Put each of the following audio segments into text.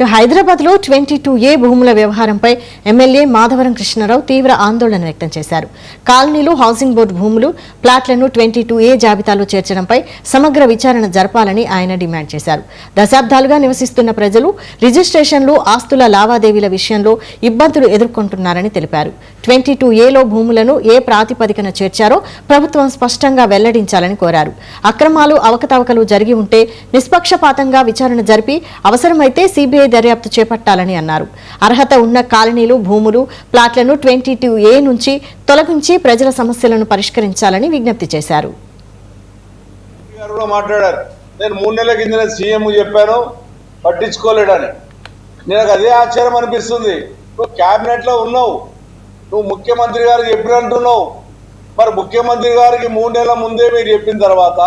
హైదరాబాద్లో 22A భూముల వ్యవహారంపై ఎమ్మెల్యే మాధవరం కృష్ణారావు తీవ్ర ఆందోళన వ్యక్తం చేశారు. కాలనీలు, హౌసింగ్ బోర్డు భూములు, ప్లాట్లను 22A జాబితాలో చేర్చడంపై సమగ్ర విచారణ జరపాలని ఆయన డిమాండ్ చేశారు. దశాబ్దాలుగా నివసిస్తున్న ప్రజలు రిజిస్ట్రేషన్లు, ఆస్తుల లావాదేవీల విషయంలో ఇబ్బందులు ఎదుర్కొంటున్నారని తెలిపారు. 22Aలో భూములను ఏ ప్రాతిపదికన చేర్చారో ప్రభుత్వం స్పష్టంగా వెల్లడించాలని కోరారు. అక్రమాలు, అవకతవకలు జరిగి ఉంటే నిష్పక్షపాతంగా విచారణ జరిపి అవసరమైతే సిబిఐ దర్యాప్తు చేపట్టాలని అన్నారు. అర్హత ఉన్న కాలనీలు, భూములు, ప్లాట్లను 22A నుంచి తొలగించి ప్రజల సమస్యలను పరిష్కరించాలని విజ్ఞప్తి చేశారు. నేను 3 నెలల కింద సీఎం చెప్పాను, పట్టించుకోలేడని. నాకు అదే ఆశ్చర్యం అనిపిస్తుంది. నువ్వు క్యాబినెట్ లో ఉన్నావు, నువ్వు ముఖ్యమంత్రి గారికి చెప్పినట్టున్నావు. మరి ముఖ్యమంత్రి గారికి 3 నెలల ముందే మీరు చెప్పిన తర్వాత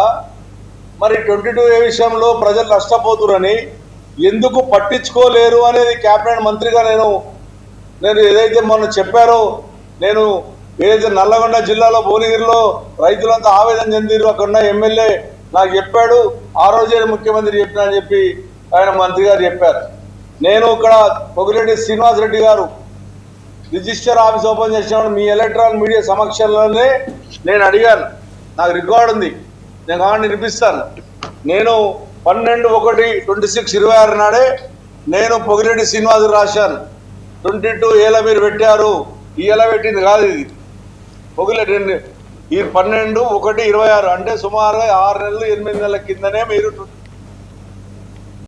మరి 22A విషయంలో ప్రజలు నష్టపోతురని ఎందుకు పట్టించుకోలేరు అనేది క్యాబినెట్ మంత్రిగా నేను ఏదైతే మొన్న చెప్పారో, నేను ఏదైతే నల్లగొండ జిల్లాలో భువనగిరిలో రైతులంతా ఆవేదన చెందిరు, అక్కడ ఎమ్మెల్యే నాకు చెప్పాడు, ఆ రోజే ముఖ్యమంత్రి చెప్పినా అని చెప్పి ఆయన మంత్రి గారు చెప్పారు. నేను ఇక్కడ పొగిరెడ్డి శ్రీనివాసరెడ్డి గారు రిజిస్టర్ ఆఫీస్ ఓపెన్ చేసినప్పుడు మీ ఎలక్ట్రానిక్ మీడియా సమక్షంలోనే నేను అడిగాను. నాకు రికార్డు ఉంది, నేను కావాలని నిరూపిస్తాను. నేను 12/1/26/26 నాడే నేను పొగిరెడ్డి శ్రీనివాస్ రాశాను. 22Aలో మీరు పెట్టారు, ఇలా పెట్టింది కాదు ఇది. పొగిరెడ్డి ఈ 12/1/26 అంటే సుమారుగా 6 నెలలు 8 నెలల కిందనే మీరు